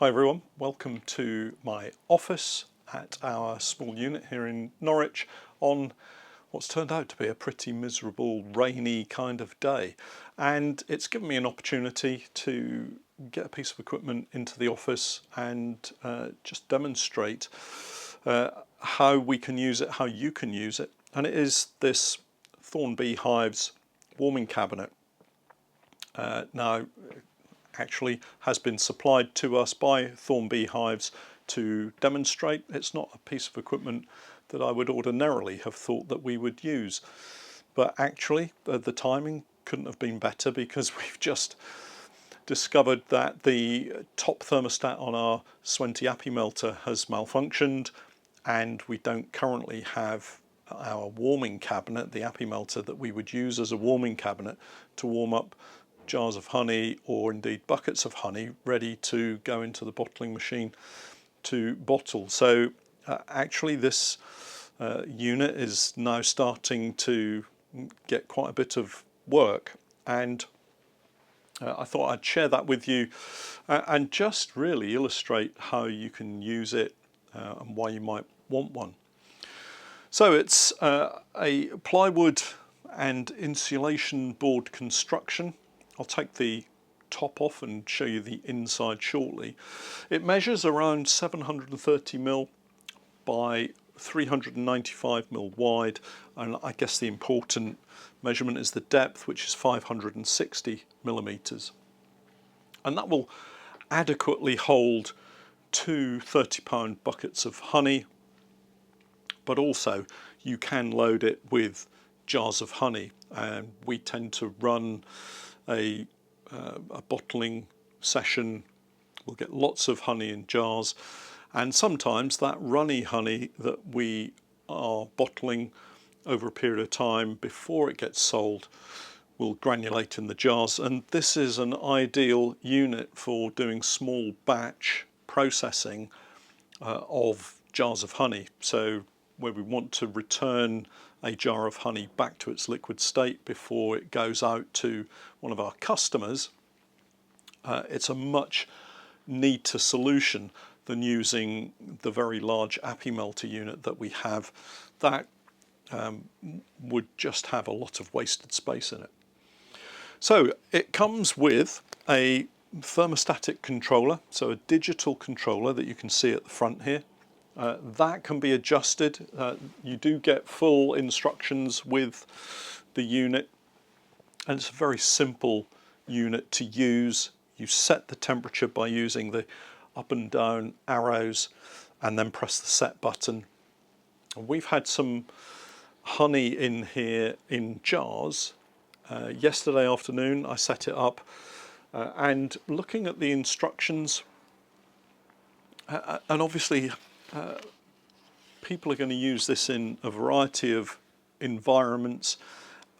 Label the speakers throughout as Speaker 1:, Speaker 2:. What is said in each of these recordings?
Speaker 1: Hi everyone, welcome to my office at our small unit here in Norwich on what's turned out to be a pretty miserable, rainy kind of day. And it's given me an opportunity to get a piece of equipment into the office and just demonstrate how we can use it, how you can use it. And it is this Thorne Beehives warming cabinet. Now, actually has been supplied to us by Thorne Beehives to demonstrate. It's not a piece of equipment that I would ordinarily have thought that we would use, but actually the timing couldn't have been better, because we've just discovered that the top thermostat on our Swenty Appy melter has malfunctioned, and we don't currently have our warming cabinet, the Appy melter that we would use as a warming cabinet to warm up jars of honey or indeed buckets of honey ready to go into the bottling machine to bottle. So actually this unit is now starting to get quite a bit of work, and I thought I'd share that with you and just really illustrate how you can use it and why you might want one. So it's a plywood and insulation board construction. I'll take the top off and show you the inside shortly. It measures around 730mm by 395mm wide, and I guess the important measurement is the depth, which is 560mm. And that will adequately hold two 30-pound buckets of honey, but also you can load it with jars of honey, and we tend to run a bottling session. We'll get lots of honey in jars, and sometimes that runny honey that we are bottling over a period of time before it gets sold will granulate in the jars, and this is an ideal unit for doing small batch processing of jars of honey. So where we want to return a jar of honey back to its liquid state before it goes out to one of our customers, it's a much neater solution than using the very large Appy melter unit that we have that would just have a lot of wasted space in it. So it comes with a thermostatic controller, so a digital controller that you can see at the front here. That can be adjusted. You do get full instructions with the unit, and it's a very simple unit to use. You set the temperature by using the up and down arrows and then press the set button. And we've had some honey in here in jars. Yesterday afternoon I set it up, and looking at the instructions, and obviously people are going to use this in a variety of environments,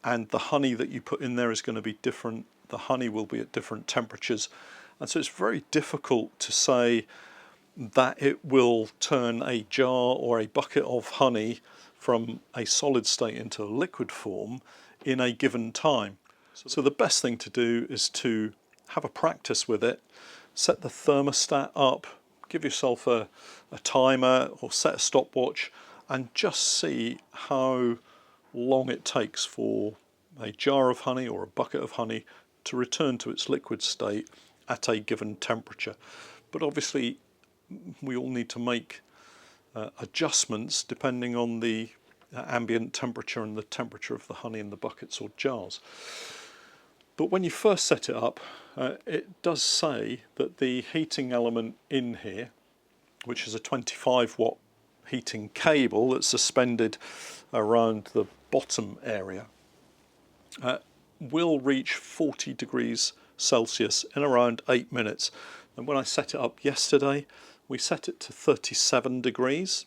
Speaker 1: and the honey that you put in there is going to be different. The honey will be at different temperatures, and so it's very difficult to say that it will turn a jar or a bucket of honey from a solid state into a liquid form in a given time. So the best thing to do is to have a practice with it, set the thermostat up, give yourself a timer or set a stopwatch, and just see how long it takes for a jar of honey or a bucket of honey to return to its liquid state at a given temperature. But obviously we all need to make adjustments depending on the ambient temperature and the temperature of the honey in the buckets or jars. But when you first set it up, it does say that the heating element in here, which is a 25-watt heating cable that's suspended around the bottom area, will reach 40 degrees Celsius in around 8 minutes. And when I set it up yesterday, we set it to 37 degrees,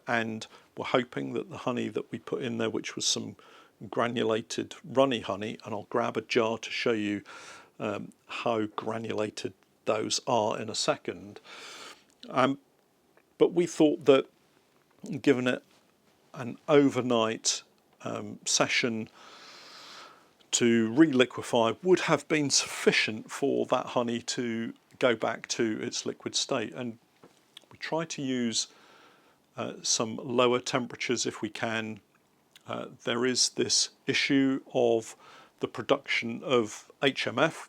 Speaker 1: and we're hoping that the honey that we put in there, which was some granulated runny honey, and I'll grab a jar to show you how granulated those are in a second. But we thought that given it an overnight session to reliquefy would have been sufficient for that honey to go back to its liquid state. And we try to use some lower temperatures if we can. There is this issue of the production of HMF,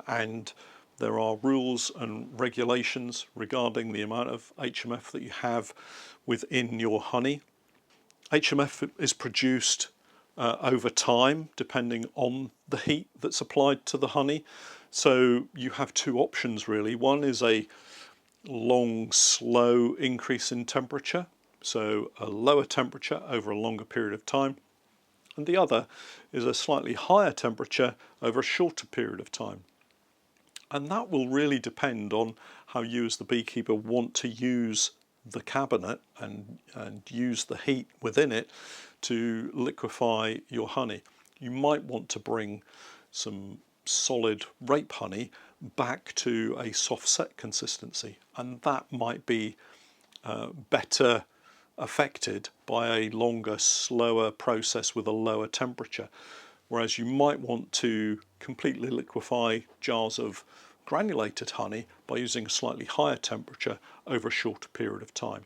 Speaker 1: and there are rules and regulations regarding the amount of HMF that you have within your honey. HMF is produced over time depending on the heat that's applied to the honey. So you have two options really. One is a long, slow increase in temperature, so a lower temperature over a longer period of time, and the other is a slightly higher temperature over a shorter period of time. And that will really depend on how you as the beekeeper want to use the cabinet and use the heat within it to liquefy your honey. You might want to bring some solid rape honey back to a soft set consistency, and that might be better affected by a longer, slower process with a lower temperature, whereas you might want to completely liquefy jars of granulated honey by using a slightly higher temperature over a shorter period of time.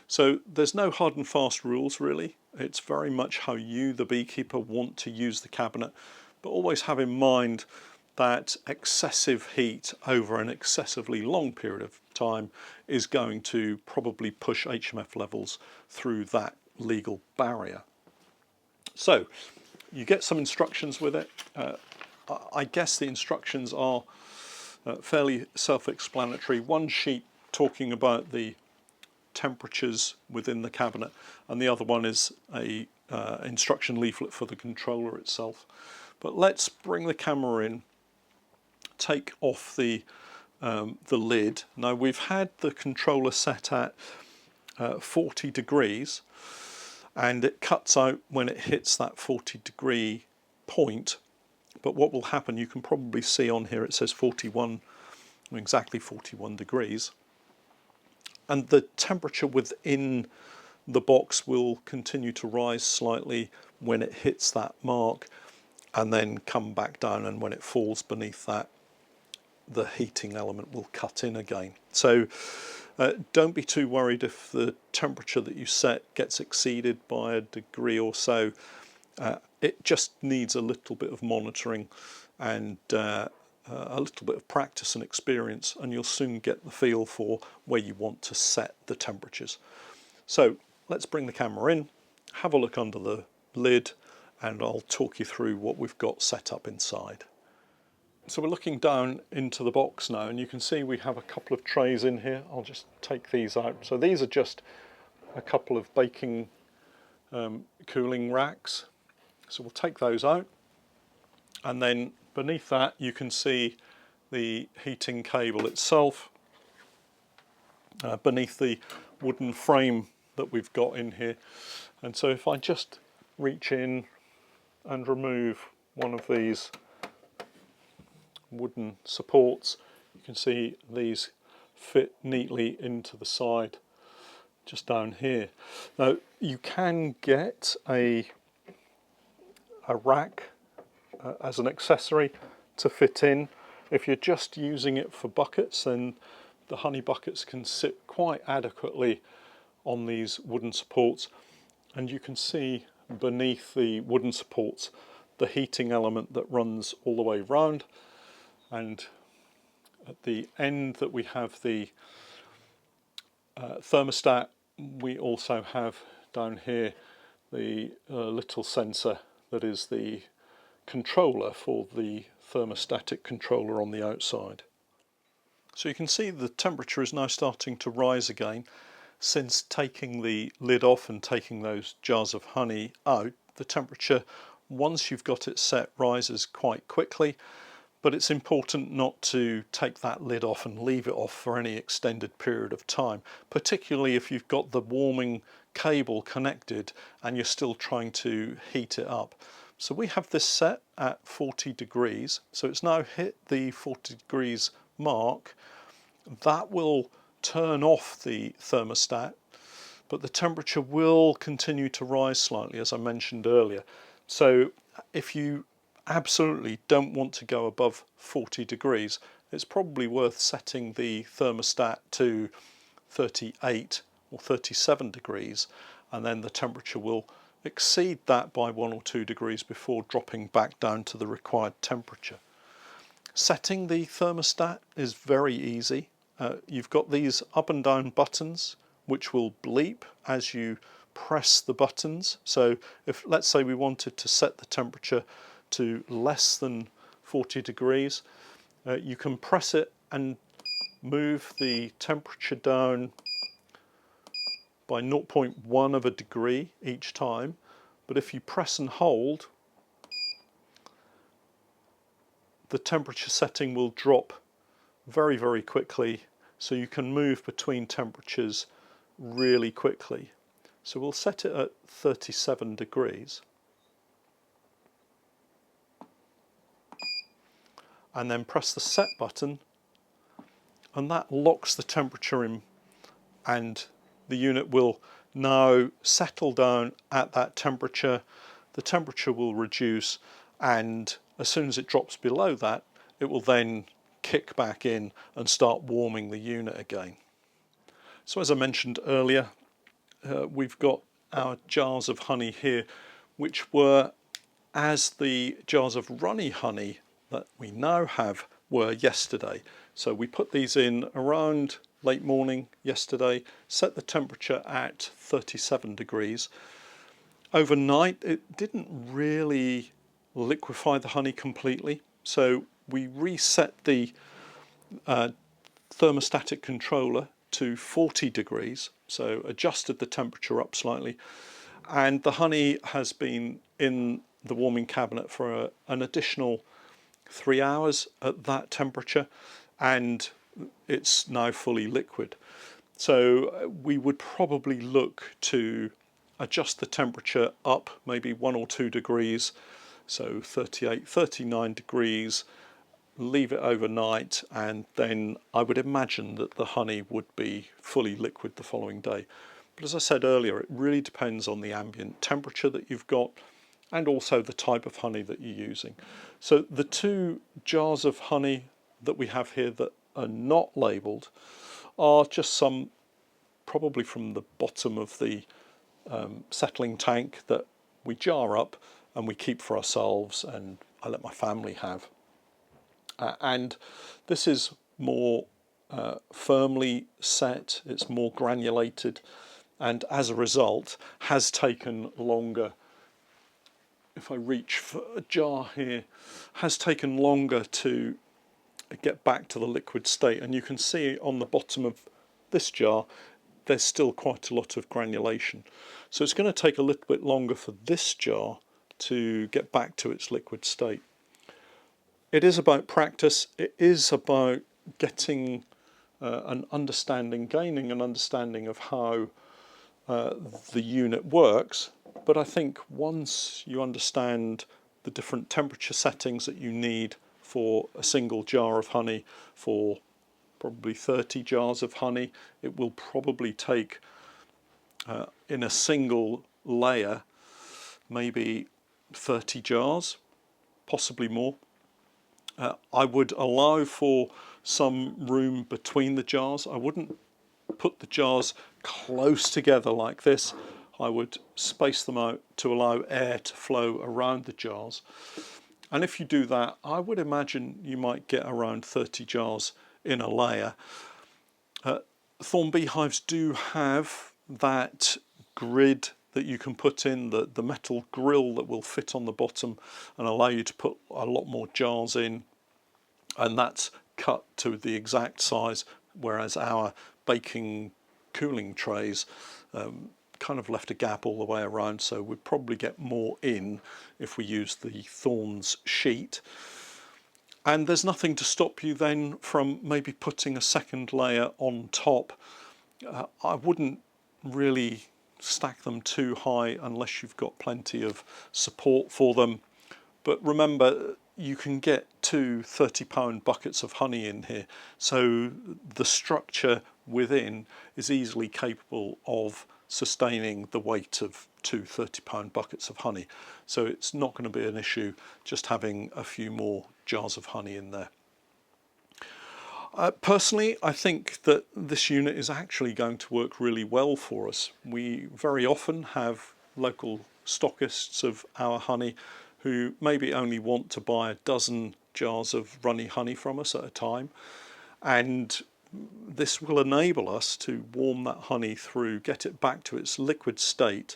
Speaker 1: So there's no hard and fast rules really. It's very much how you, the beekeeper, want to use the cabinet, but always have in mind that excessive heat over an excessively long period of time is going to probably push HMF levels through that legal barrier. So you get some instructions with it. I guess the instructions are fairly self-explanatory. One sheet talking about the temperatures within the cabinet, and the other one is a instruction leaflet for the controller itself. But let's bring the camera in, take off the lid. Now we've had the controller set at 40 degrees, and it cuts out when it hits that 40-degree point. But what will happen, you can probably see on here it says 41, exactly 41 degrees. And the temperature within the box will continue to rise slightly when it hits that mark, and then come back down, and when it falls beneath that, the heating element will cut in again. So don't be too worried if the temperature that you set gets exceeded by a degree or so. It just needs a little bit of monitoring and a little bit of practice and experience, and you'll soon get the feel for where you want to set the temperatures. So let's bring the camera in, have a look under the lid, and I'll talk you through what we've got set up inside. So we're looking down into the box now, and you can see we have a couple of trays in here. I'll just take these out. So these are just a couple of baking cooling racks. So we'll take those out, and then beneath that you can see the heating cable itself beneath the wooden frame that we've got in here. And so if I just reach in and remove one of these wooden supports, you can see these fit neatly into the side just down here. Now you can get a rack as an accessory to fit in. If you're just using it for buckets, then the honey buckets can sit quite adequately on these wooden supports, and you can see beneath the wooden supports the heating element that runs all the way round. And at the end that we have the thermostat, we also have down here the little sensor that is the controller for the thermostatic controller on the outside. So you can see the temperature is now starting to rise again. Since taking the lid off and taking those jars of honey out, the temperature, once you've got it set, rises quite quickly. But it's important not to take that lid off and leave it off for any extended period of time, particularly if you've got the warming cable connected and you're still trying to heat it up. So we have this set at 40 degrees, so it's now hit the 40 degrees mark. That will turn off the thermostat, but the temperature will continue to rise slightly, as I mentioned earlier. So if you absolutely don't want to go above 40 degrees, it's probably worth setting the thermostat to 38 or 37 degrees, and then the temperature will exceed that by 1 or 2 degrees before dropping back down to the required temperature. Setting the thermostat is very easy. You've got these up and down buttons which will bleep as you press the buttons. So if, let's say, we wanted to set the temperature to less than 40 degrees, you can press it and move the temperature down by 0.1 of a degree each time. But if you press and hold, the temperature setting will drop very, very quickly, so you can move between temperatures really quickly. So we'll set it at 37 degrees. And then press the set button, and that locks the temperature in, and the unit will now settle down at that temperature. The temperature will reduce, and as soon as it drops below that, it will then kick back in and start warming the unit again. So as I mentioned earlier, we've got our jars of honey here, which were as the jars of runny honey that we now have were yesterday. So we put these in around late morning yesterday, set the temperature at 37 degrees. Overnight it didn't really liquefy the honey completely, so we reset the thermostatic controller to 40 degrees, so adjusted the temperature up slightly, and the honey has been in the warming cabinet for an additional 3 hours at that temperature, and it's now fully liquid. So we would probably look to adjust the temperature up maybe 1 or 2 degrees, so 38, 39 degrees, leave it overnight, and then I would imagine that the honey would be fully liquid the following day. But as I said earlier, it really depends on the ambient temperature that you've got and also the type of honey that you're using. So the two jars of honey that we have here that are not labelled are just some, probably from the bottom of the settling tank, that we jar up and we keep for ourselves, and I let my family have. And this is more firmly set, it's more granulated, and as a result has taken longer. If I reach for a jar here, has taken longer to get back to the liquid state, and you can see on the bottom of this jar there's still quite a lot of granulation. So it's going to take a little bit longer for this jar to get back to its liquid state. It is about practice, it is about getting an understanding, gaining an understanding of how the unit works, but I think once you understand the different temperature settings that you need for a single jar of honey, for probably 30 jars of honey, it will probably take in a single layer maybe 30 jars, possibly more. I would allow for some room between the jars. I wouldn't put the jars close together like this. I would space them out to allow air to flow around the jars. And if you do that, I would imagine you might get around 30 jars in a layer. Thorne Beehives do have that grid that you can put in, the metal grill that will fit on the bottom and allow you to put a lot more jars in, and that's cut to the exact size, whereas our baking cooling trays kind of left a gap all the way around, so we'd probably get more in if we use the Thorne's sheet. And there's nothing to stop you then from maybe putting a second layer on top. I wouldn't really stack them too high unless you've got plenty of support for them. But remember, you can get 2 30-pound buckets of honey in here, so the structure within is easily capable of sustaining the weight of 2 30-pound buckets of honey. So it's not going to be an issue just having a few more jars of honey in there. Personally, I think that this unit is actually going to work really well for us. We very often have local stockists of our honey who maybe only want to buy a dozen jars of runny honey from us at a time, and this will enable us to warm that honey through, get it back to its liquid state,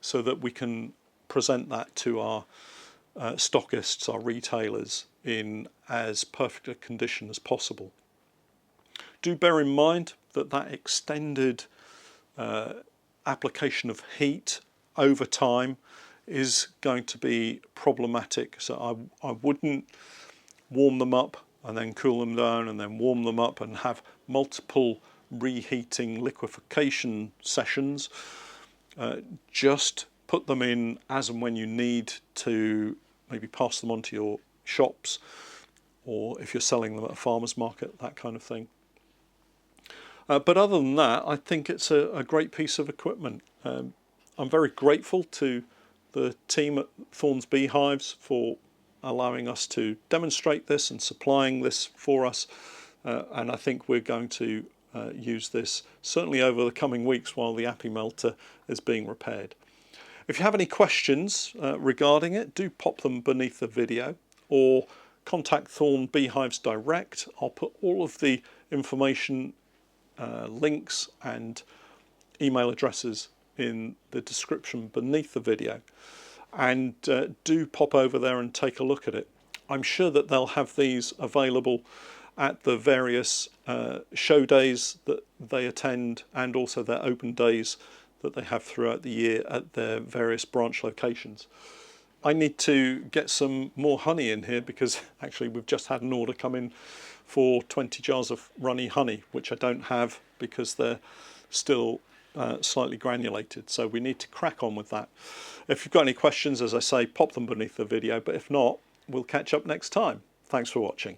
Speaker 1: so that we can present that to our stockists, our retailers, in as perfect a condition as possible. Do bear in mind that that extended application of heat over time is going to be problematic. So I wouldn't warm them up and then cool them down and then warm them up and have multiple reheating liquefaction sessions. Just put them in as and when you need to maybe pass them on to your shops, or if you're selling them at a farmer's market, that kind of thing. But other than that, I think it's a great piece of equipment. I'm very grateful to the team at Thorne's Beehives for allowing us to demonstrate this and supplying this for us, and I think we're going to use this certainly over the coming weeks while the Appy melter is being repaired. If you have any questions regarding it, do pop them beneath the video or contact Thorne Beehives direct. I'll put all of the information, links and email addresses in the description beneath the video, and do pop over there and take a look at it. I'm sure that they'll have these available at the various show days that they attend, and also their open days that they have throughout the year at their various branch locations. I need to get some more honey in here because actually we've just had an order come in for 20 jars of runny honey, which I don't have because they're still slightly granulated, so we need to crack on with that. If you've got any questions, as I say, pop them beneath the video, but if not, we'll catch up next time. Thanks for watching.